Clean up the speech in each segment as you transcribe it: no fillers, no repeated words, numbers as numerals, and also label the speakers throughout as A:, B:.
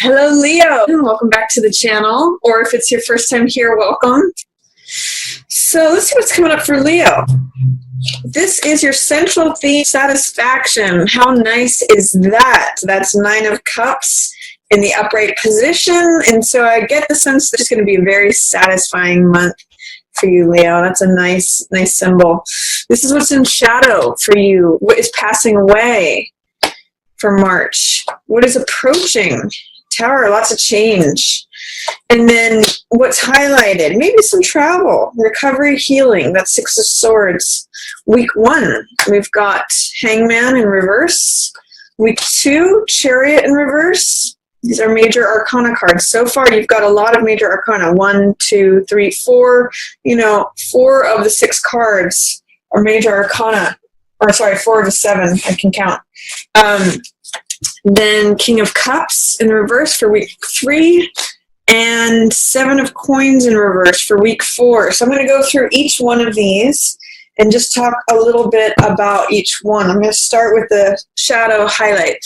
A: Hello, Leo. Welcome back to the channel, or if it's your first time here, welcome. So let's see what's coming up for Leo. This is your central theme, satisfaction. How nice is that? That's 9 of Cups in the upright position. And so I get the sense that it's going to be a very satisfying month for you, Leo. That's a nice symbol. This is what's in shadow for you. What is passing away for March? What is approaching? Tower, lots of change. And then what's highlighted? Maybe some travel, recovery, healing. That's 6 of Swords. Week 1, we've got Hangman in reverse. Week 2, Chariot in reverse. These are major arcana cards. So far, you've got a lot of major arcana. 1, 2, 3, 4. 4 of the 6 cards are major arcana. Or sorry, 4 of the 7. I can count. Then King of Cups in reverse for week 3, and 7 of Coins in reverse for week 4. So I'm going to go through each one of these and just talk a little bit about each one. I'm going to start with the shadow highlight.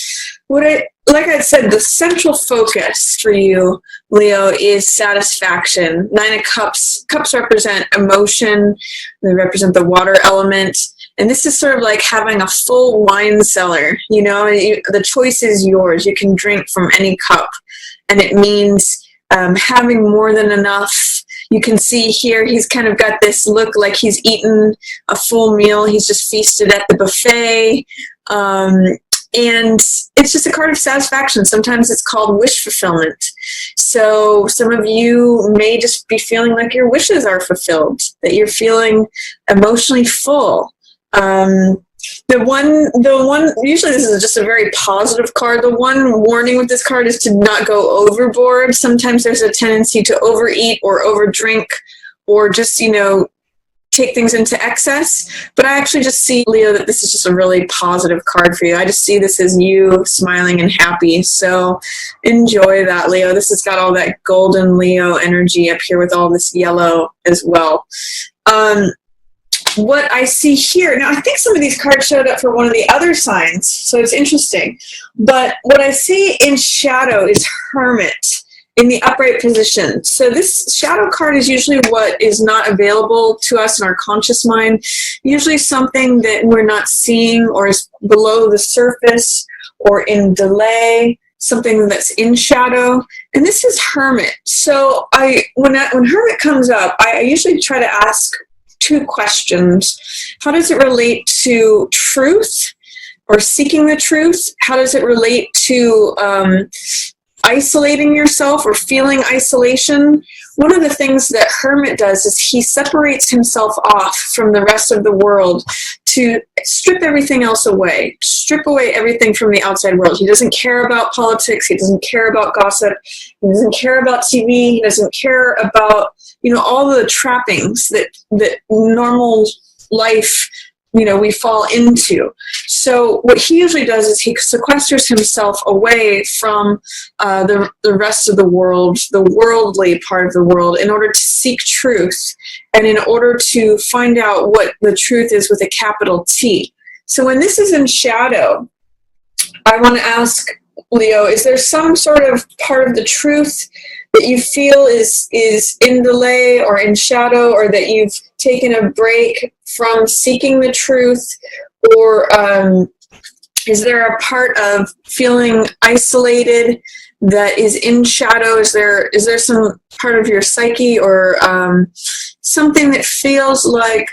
A: Like I said, the central focus for you, Leo, is satisfaction. 9 of Cups. Cups represent emotion. They represent the water element. And this is sort of like having a full wine cellar. The choice is yours. You can drink from any cup. And it means having more than enough. You can see here he's kind of got this look like he's eaten a full meal. He's just feasted at the buffet. And it's just a card of satisfaction. Sometimes it's called wish fulfillment. So some of you may just be feeling like your wishes are fulfilled, that you're feeling emotionally full. The one, usually this is just a very positive card. The one warning with this card is to not go overboard. Sometimes there's a tendency to overeat or overdrink or just, take things into excess. But I actually just see, Leo, that this is just a really positive card for you. I just see this as you smiling and happy. So enjoy that, Leo. This has got all that golden Leo energy up here with all this yellow as well. What I see here, now I think some of these cards showed up for one of the other signs, so it's interesting. But what I see in shadow is Hermit in the upright position. So this shadow card is usually what is not available to us in our conscious mind, usually something that we're not seeing or is below the surface or in delay, something that's in shadow. And this is Hermit. So when Hermit comes up, I usually try to ask 2 questions. How does it relate to truth or seeking the truth? How does it relate to isolating yourself or feeling isolation? One of the things that Hermit does is he separates himself off from the rest of the world to strip everything else away, strip away everything from the outside world. He doesn't care about politics. He doesn't care about gossip. He doesn't care about TV. He doesn't care about all the trappings that normal life, we fall into. So what he usually does is he sequesters himself away from the rest of the world, the worldly part of the world, in order to seek truth and in order to find out what the truth is with a capital T. So when this is in shadow, I want to ask, Leo, is there some sort of part of the truth that you feel is in delay or in shadow, or that you've taken a break from seeking the truth? Or is there a part of feeling isolated that is in shadow? Is there some part of your psyche or something that feels like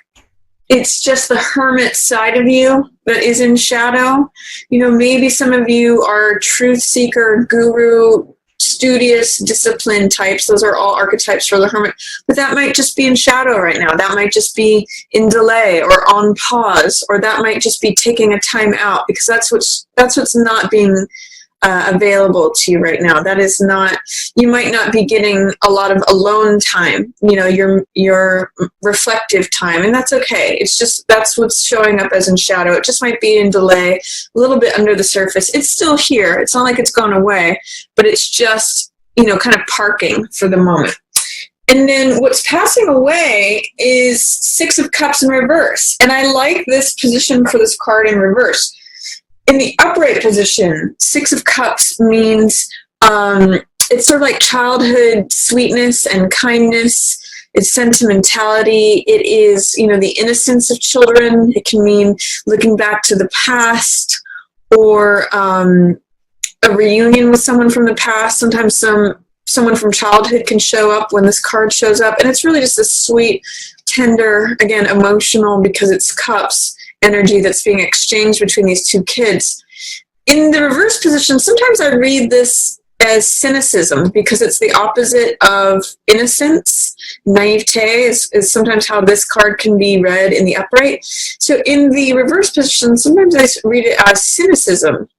A: it's just the hermit side of you that is in shadow? Maybe some of you are truth seeker, guru, studious, disciplined types. Those are all archetypes for the hermit. But that might just be in shadow right now. That might just be in delay or on pause, or that might just be taking a time out, because that's what's not being available to you right now. That is not, you might not be getting a lot of alone time, your reflective time, and that's okay. It's just, that's what's showing up as in shadow. It just might be in delay, a little bit under the surface. It's still here. It's not like it's gone away, but it's just, kind of parking for the moment. And then what's passing away is 6 of Cups in reverse. And I like this position for this card in reverse. In the upright position, 6 of Cups means It's sort of like childhood sweetness and kindness. It's sentimentality. It is, the innocence of children. It can mean looking back to the past, or a reunion with someone from the past. Sometimes someone from childhood can show up when this card shows up. And it's really just a sweet, tender, again, emotional, because it's cups energy that's being exchanged between these two kids. In the reverse position, sometimes I read this as cynicism, because it's the opposite of innocence. Naivete is sometimes how this card can be read in the upright. So in the reverse position, sometimes I read it as cynicism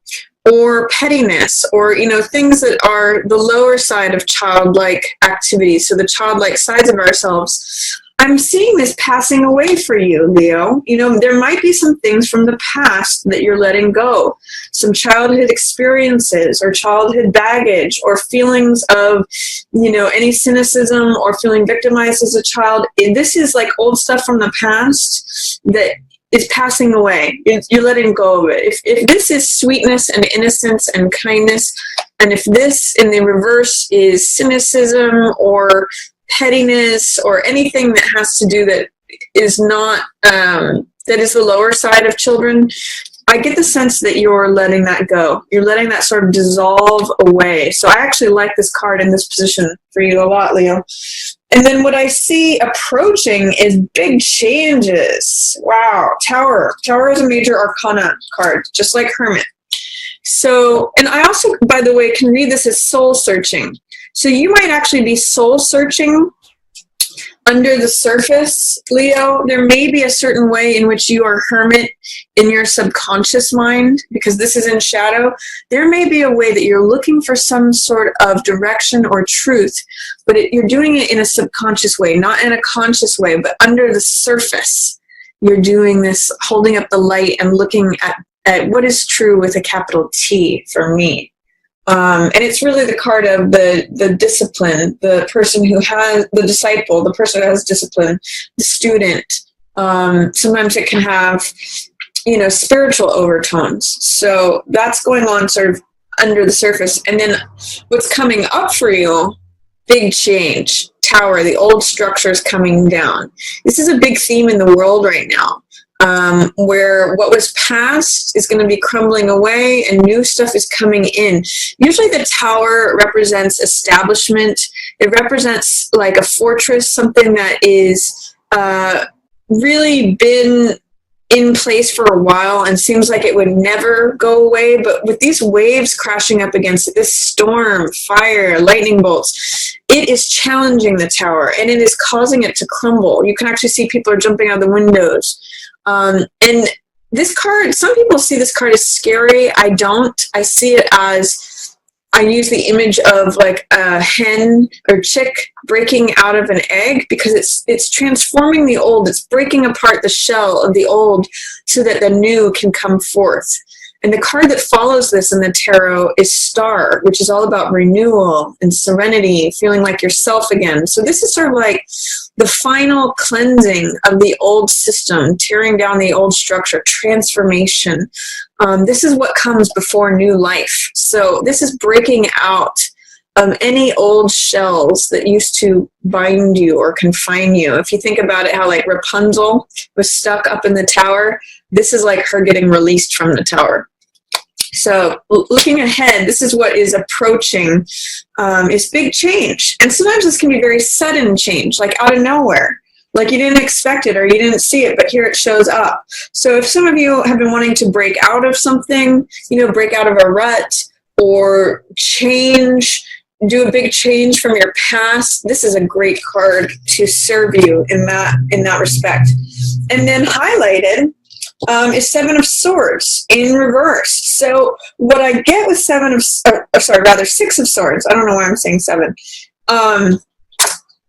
A: or pettiness, or things that are the lower side of childlike activities, so the childlike sides of ourselves. I'm seeing this passing away for you, Leo. There might be some things from the past that you're letting go, some childhood experiences or childhood baggage, or feelings of, any cynicism or feeling victimized as a child. This is like old stuff from the past that is passing away. You're letting go of it. If this is sweetness and innocence and kindness, and if this in the reverse is cynicism or pettiness or anything that has to do that is not that is the lower side of children, I get the sense that you're letting that go. You're letting that sort of dissolve away. So I actually like this card in this position for you a lot, Leo. And then what I see approaching is big changes. Wow, Tower. Tower is a major arcana card, just like Hermit. So, and I also, by the way, can read this as soul searching. So you might actually be soul searching under the surface, Leo. There may be a certain way in which you are hermit in your subconscious mind, because this is in shadow. There may be a way that you're looking for some sort of direction or truth, but you're doing it in a subconscious way, not in a conscious way, but under the surface. You're doing this, holding up the light and looking at what is true with a capital T for me. And it's really the card of the discipline, the person who has, the disciple, the person who has discipline, the student. Sometimes it can have, spiritual overtones. So that's going on sort of under the surface. And then what's coming up for you, big change. Tower, the old structure is coming down. This is a big theme in the world right now. Where what was past is going to be crumbling away and new stuff is coming in. Usually the tower represents establishment. It represents like a fortress, something that is really been in place for a while and seems like it would never go away. But with these waves crashing up against it, this storm, fire, lightning bolts, it is challenging the tower and it is causing it to crumble. You can actually see people are jumping out the windows. And this card, some people see this card as scary. I don't. I see it as, I use the image of like a hen or chick breaking out of an egg, because it's transforming the old. It's breaking apart the shell of the old so that the new can come forth. And the card that follows this in the tarot is Star, which is all about renewal and serenity, feeling like yourself again. So this is sort of like the final cleansing of the old system, tearing down the old structure, transformation. This is what comes before new life. So this is breaking out any old shells that used to bind you or confine you. If you think about it, how like Rapunzel was stuck up in the tower, this is like her getting released from the tower. So looking ahead, this is what is approaching, is big change. And sometimes this can be very sudden change, like out of nowhere. Like you didn't expect it or you didn't see it, but here it shows up. So if some of you have been wanting to break out of something, break out of a rut or change, do a big change from your past, this is a great card to serve you in that respect. And then highlighted is Seven of Swords in reverse. So what I get with Six of Swords, I don't know why I'm saying seven.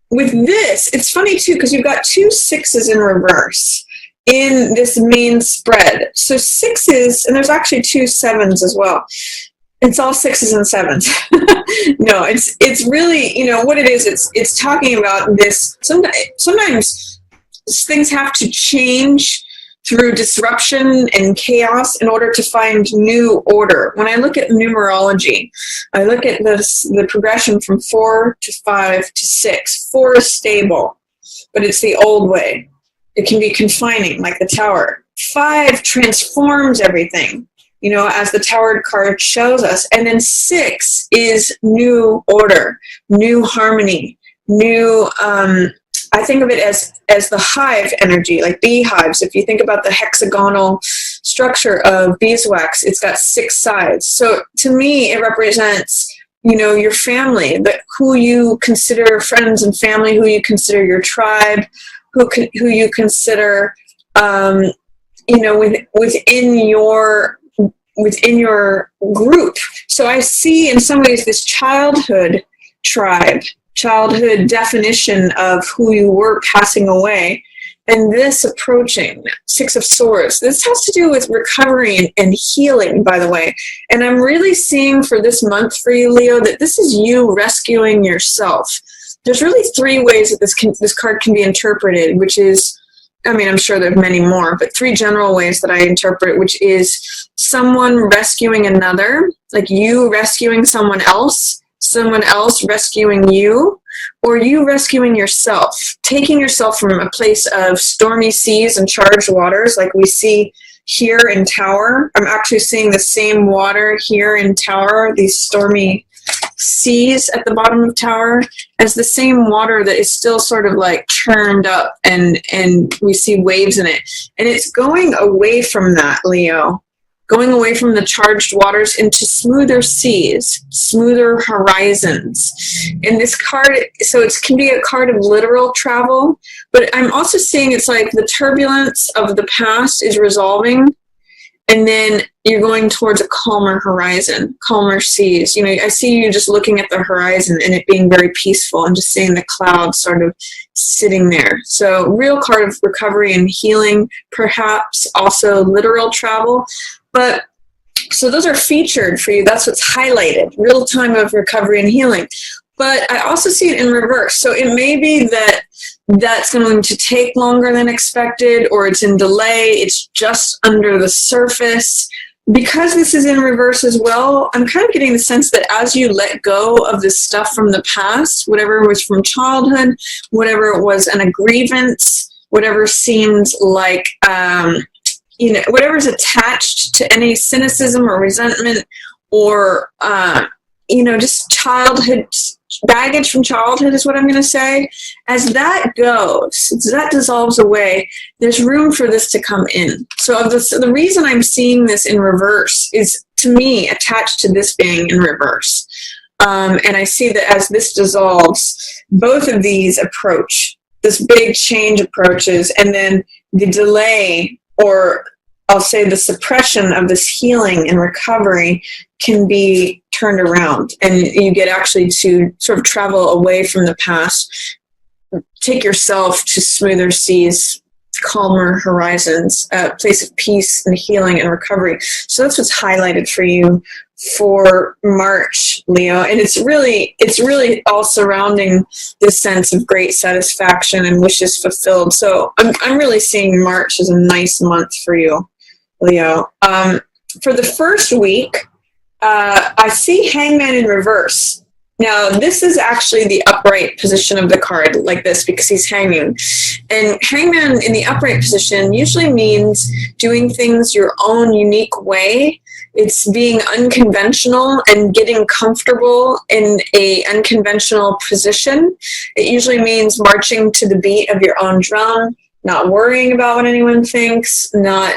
A: With this, it's funny too, because you've got two sixes in reverse in this main spread. So sixes, and there's actually two sevens as well. It's all sixes and sevens. No, it's really, what it is, it's talking about this. Sometimes things have to change through disruption and chaos in order to find new order. When I look at numerology, I look at the progression from 4 to 5 to 6. 4 is stable, but it's the old way. It can be confining, like the Tower. 5 transforms everything, as the Tower card shows us. And then 6 is new order, new harmony, new, I think of it as the hive energy, like beehives. If you think about the hexagonal structure of beeswax, it's got 6 sides. So to me, it represents, your family, who you consider friends and family, who you consider your tribe, who you consider, within your group. So I see in some ways this childhood tribe, childhood definition of who you were passing away, and this approaching 6 of Swords. This has to do with recovery and healing, by the way. And I'm really seeing for this month for you, Leo, that this is you rescuing yourself. There's really 3 ways that this card can be interpreted, which is, I'm sure there's many more, but 3 general ways that I interpret, which is someone rescuing another, like you rescuing someone else rescuing you, or you rescuing yourself, taking yourself from a place of stormy seas and charged waters like we see here in Tower. I'm actually seeing the same water here in Tower, these stormy seas at the bottom of Tower, as the same water that is still sort of like churned up and we see waves in it. And it's going away from that, Leo. Going away from the charged waters into smoother seas, smoother horizons. And this card, so it can be a card of literal travel, but I'm also seeing it's like the turbulence of the past is resolving, and then you're going towards a calmer horizon, calmer seas. I see you just looking at the horizon and it being very peaceful and just seeing the clouds sort of sitting there. So real card of recovery and healing, perhaps also literal travel. But so those are featured for you. That's what's highlighted, real time of recovery and healing. But I also see it in reverse. So it may be that that's going to take longer than expected, or it's in delay. It's just under the surface. Because this is in reverse as well, I'm kind of getting the sense that as you let go of this stuff from the past, whatever was from childhood, whatever was an grievance, whatever seems like, whatever's attached to any cynicism or resentment or, just childhood baggage from childhood is what I'm going to say. As that goes, as that dissolves away, there's room for this to come in. So the reason I'm seeing this in reverse is, to me, attached to this being in reverse. And I see that as this dissolves, both of these approach, this big change approaches, and then the delay, or I'll say the suppression of this healing and recovery, can be turned around, and you get actually to sort of travel away from the past, take yourself to smoother seas, calmer horizons, a place of peace and healing and recovery. So that's what's highlighted for you for March, Leo. And it's really all surrounding this sense of great satisfaction and wishes fulfilled. So I'm really seeing March as a nice month for you, Leo. For the first week, I see Hangman in reverse. Now, this is actually the upright position of the card, like this, because he's hanging. And Hangman in the upright position usually means doing things your own unique way. It's being unconventional and getting comfortable in a unconventional position. It usually means marching to the beat of your own drum, not worrying about what anyone thinks, not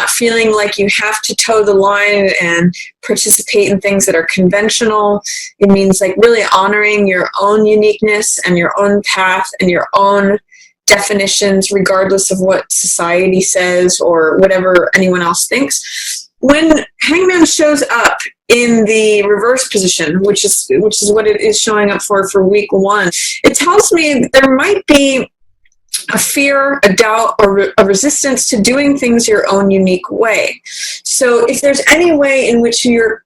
A: feeling like you have to toe the line and participate in things that are conventional. It means like really honoring your own uniqueness and your own path and your own definitions, regardless of what society says or whatever anyone else thinks. When Hangman shows up in the reverse position, which is what it is showing up for week 1, it tells me there might be a fear, a doubt, or a resistance to doing things your own unique way. So if there's any way in which you're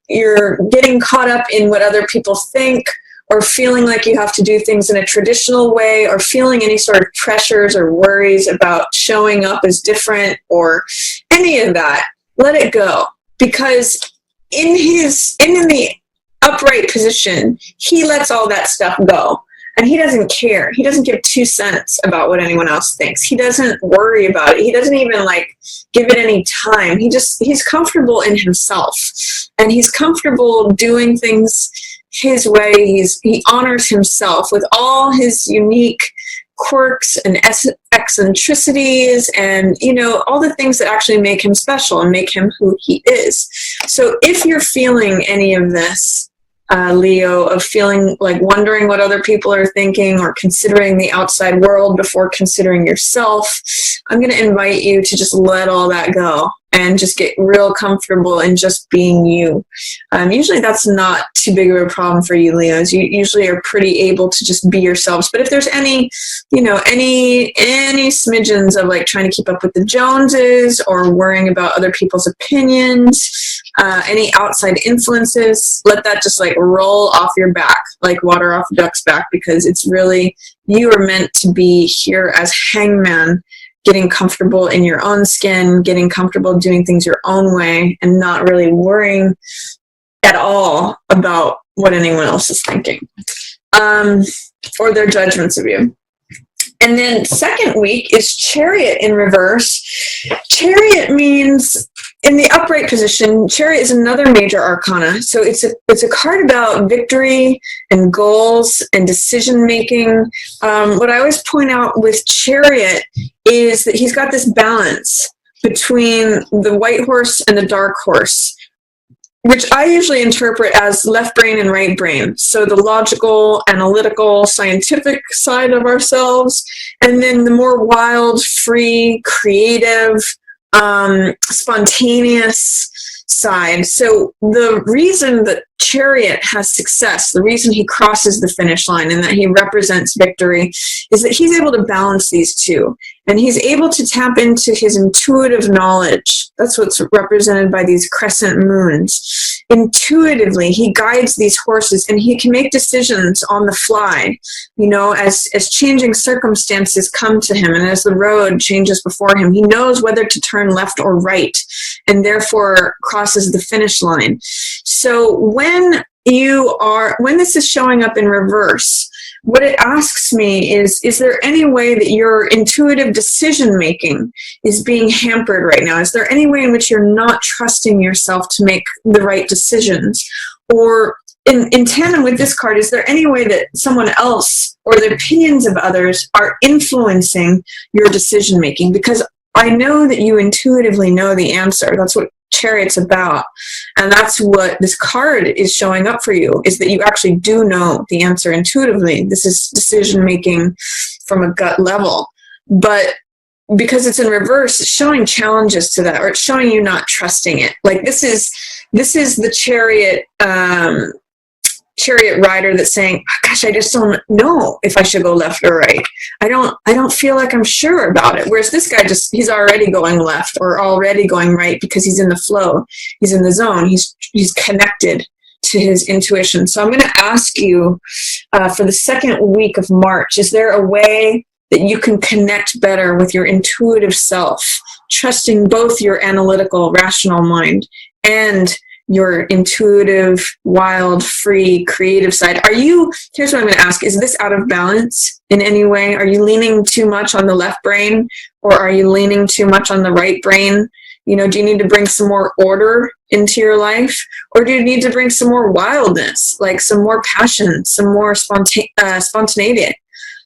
A: getting caught up in what other people think, or feeling like you have to do things in a traditional way, or feeling any sort of pressures or worries about showing up as different or any of that, let it go. Because in the upright position, he lets all that stuff go. And he doesn't care. He doesn't give 2 cents about what anyone else thinks. He doesn't worry about it. He doesn't even give it any time. He's comfortable in himself, and he's comfortable doing things his way. He honors himself with all his unique quirks and eccentricities and, all the things that actually make him special and make him who he is. So if you're feeling any of this, Leo, of feeling like wondering what other people are thinking or considering the outside world before considering yourself, I'm going to invite you to just let all that go and just get real comfortable in just being you. Usually that's not too big of a problem for you, Leos. You usually are pretty able to just be yourselves. But if there's any smidgens of trying to keep up with the Joneses or worrying about other people's opinions, any outside influences, let that just roll off your back, like water off a duck's back, because it's really, you are meant to be here as hangman, getting comfortable in your own skin, getting comfortable doing things your own way, and not really worrying at all about what anyone else is thinking, or their judgments of you. And then second week is Chariot in reverse. Chariot means, in the upright position, Chariot is another major arcana. So it's a card about victory and goals and decision making. What I always point out with Chariot is that he's got this balance between the white horse and the dark horse, which I usually interpret as left brain and right brain. So the logical, analytical, scientific side of ourselves, and then the more wild, free, creative, spontaneous side. So the reason that Chariot has success, the reason he crosses the finish line and that he represents victory, is that he's able to balance these two. And he's able to tap into his intuitive knowledge. That's what's represented by these crescent moons. Intuitively, he guides these horses, and he can make decisions on the fly, as changing circumstances come to him and as the road changes before him. He knows whether to turn left or right, and therefore crosses the finish line. So when this is showing up in reverse, what it asks me is there any way that your intuitive decision-making is being hampered right now? Is there any way in which you're not trusting yourself to make the right decisions? Or in tandem with this card, is there any way that someone else or the opinions of others are influencing your decision-making? Because I know that you intuitively know the answer. That's what Chariot's about, and that's what this card is showing up for you, is that you actually do know the answer intuitively. This is decision making from a gut level, but because it's in reverse, it's showing challenges to that, or it's showing you not trusting it. This is the chariot rider that's saying, gosh, I just don't know if I should go left or right. I don't feel like I'm sure about it. Whereas this guy he's already going left or already going right because he's in the flow. He's in the zone. He's connected to his intuition. So I'm going to ask you for the second week of March, is there a way that you can connect better with your intuitive self, trusting both your analytical, rational mind and your intuitive, wild, free, creative side? Here's what I'm going to ask. Is this out of balance in any way? Are you leaning too much on the left brain, or are you leaning too much on the right brain? Do you need to bring some more order into your life? Or do you need to bring some more wildness, some more passion, some more spontaneity,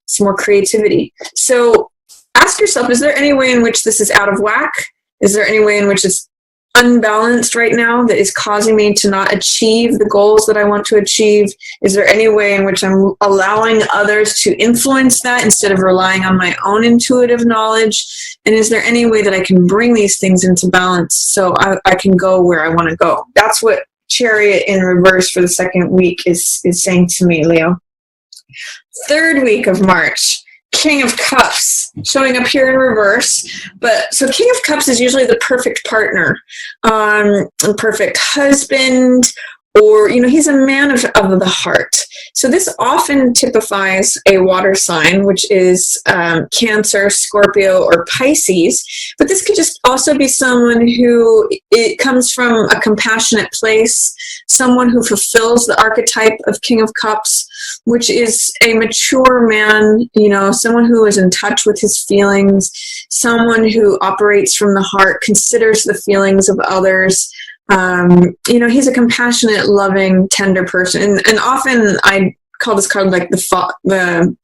A: some more creativity? So ask yourself, is there any way in which this is out of whack? Is there any way in which it's unbalanced right now that is causing me to not achieve the goals that I want to achieve? Is there any way in which I'm allowing others to influence that instead of relying on my own intuitive knowledge? And is there any way that I can bring these things into balance so I can go where I want to go? That's what Chariot in reverse for the second week is saying to me, Leo. Third week of March, King of Cups showing up here in reverse. But so King of Cups is usually the perfect partner, a perfect husband, or, he's a man of the heart. So this often typifies a water sign, which is Cancer, Scorpio, or Pisces. But this could just also be someone who it comes from a compassionate place, someone who fulfills the archetype of King of Cups, which is a mature man, someone who is in touch with his feelings, someone who operates from the heart, considers the feelings of others. He's a compassionate, loving, tender person. And often I call this card like the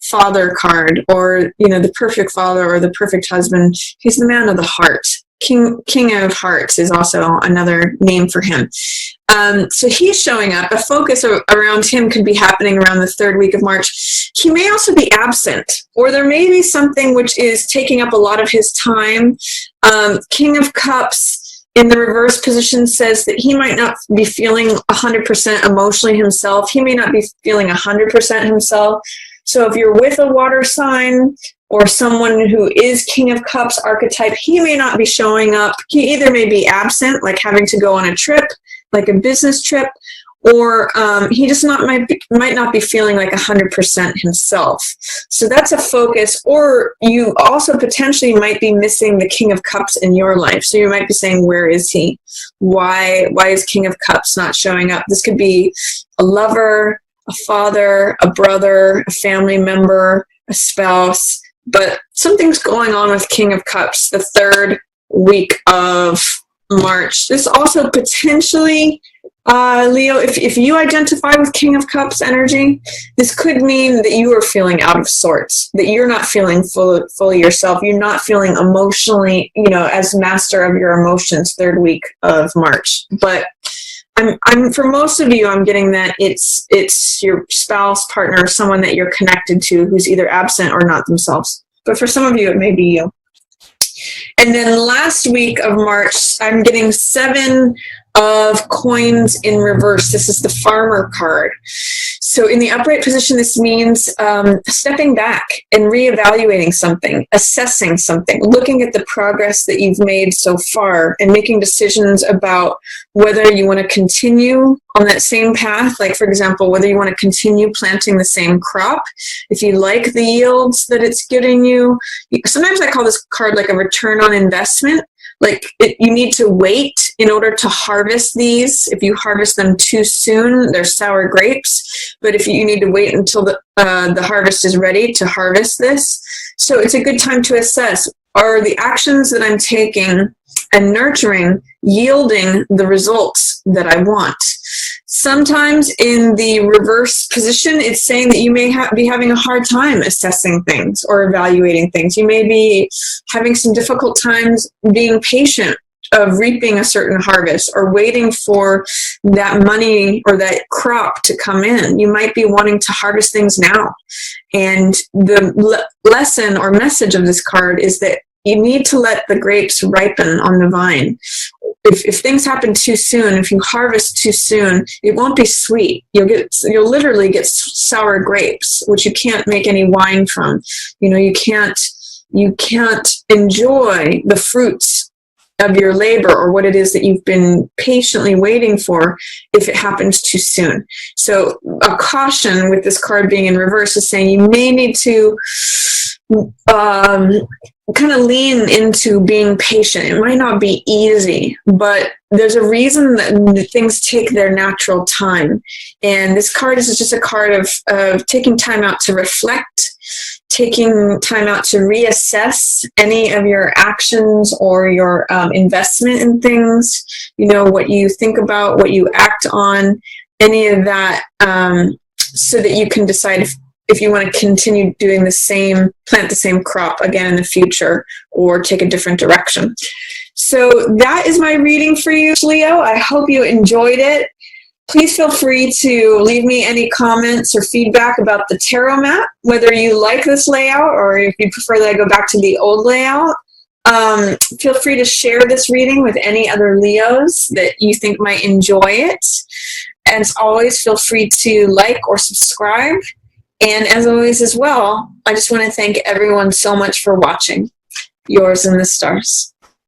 A: father card, or, the perfect father or the perfect husband. He's the man of the heart. King of Hearts is also another name for him. So he's showing up. A focus around him could be happening around the third week of March. He may also be absent, or there may be something which is taking up a lot of his time. King of Cups in the reverse position says that he might not be feeling 100% emotionally himself. He may not be feeling 100% himself. So if you're with a water sign or someone who is King of Cups archetype, he may not be showing up. He either may be absent, like having to go on a trip, like a business trip, or he just might not be feeling like 100% himself. So that's a focus. Or you also potentially might be missing the King of Cups in your life. So you might be saying, where is he? Why is King of Cups not showing up? This could be a lover, a father, a brother, a family member, a spouse. But something's going on with King of Cups the third week of March. This also potentially, Leo, if you identify with King of Cups energy, this could mean that you are feeling out of sorts, that you're not feeling fully yourself. You're not feeling emotionally, as master of your emotions third week of March. But I'm for most of you, I'm getting that it's your spouse, partner, someone that you're connected to who's either absent or not themselves. But for some of you, it may be you. And then last week of March, I'm getting 7 of coins in reverse. This is the farmer card. So in the upright position, this means stepping back and reevaluating something, assessing something, looking at the progress that you've made so far and making decisions about whether you want to continue on that same path. Like, for example, whether you want to continue planting the same crop, if you like the yields that it's getting you. Sometimes I call this card like a return on investment. Like you need to wait in order to harvest these. If you harvest them too soon, they're sour grapes. But if you need to wait until the harvest is ready to harvest this. So it's a good time to assess, are the actions that I'm taking and nurturing yielding the results that I want? Sometimes in the reverse position, it's saying that you may be having a hard time assessing things or evaluating things. You may be having some difficult times being patient of reaping a certain harvest or waiting for that money or that crop to come in. You might be wanting to harvest things now. And the lesson or message of this card is that you need to let the grapes ripen on the vine. If things happen too soon, if you harvest too soon, it won't be sweet. You'll literally get sour grapes, which you can't make any wine from. You can't enjoy the fruits of your labor or what it is that you've been patiently waiting for if it happens too soon. So a caution with this card being in reverse is saying you may need to kind of lean into being patient. It might not be easy, but there's a reason that things take their natural time. And this card is just a card of taking time out to reflect, taking time out to reassess any of your actions or your investment in things, what you think about, what you act on, any of that, so that you can decide if you want to continue doing plant the same crop again in the future or take a different direction. So that is my reading for you, Leo. I hope you enjoyed it. Please feel free to leave me any comments or feedback about the tarot map, whether you like this layout or if you prefer that I go back to the old layout. Feel free to share this reading with any other Leos that you think might enjoy it. And as always, feel free to like or subscribe. And as always as well, I just want to thank everyone so much for watching. Yours in the stars.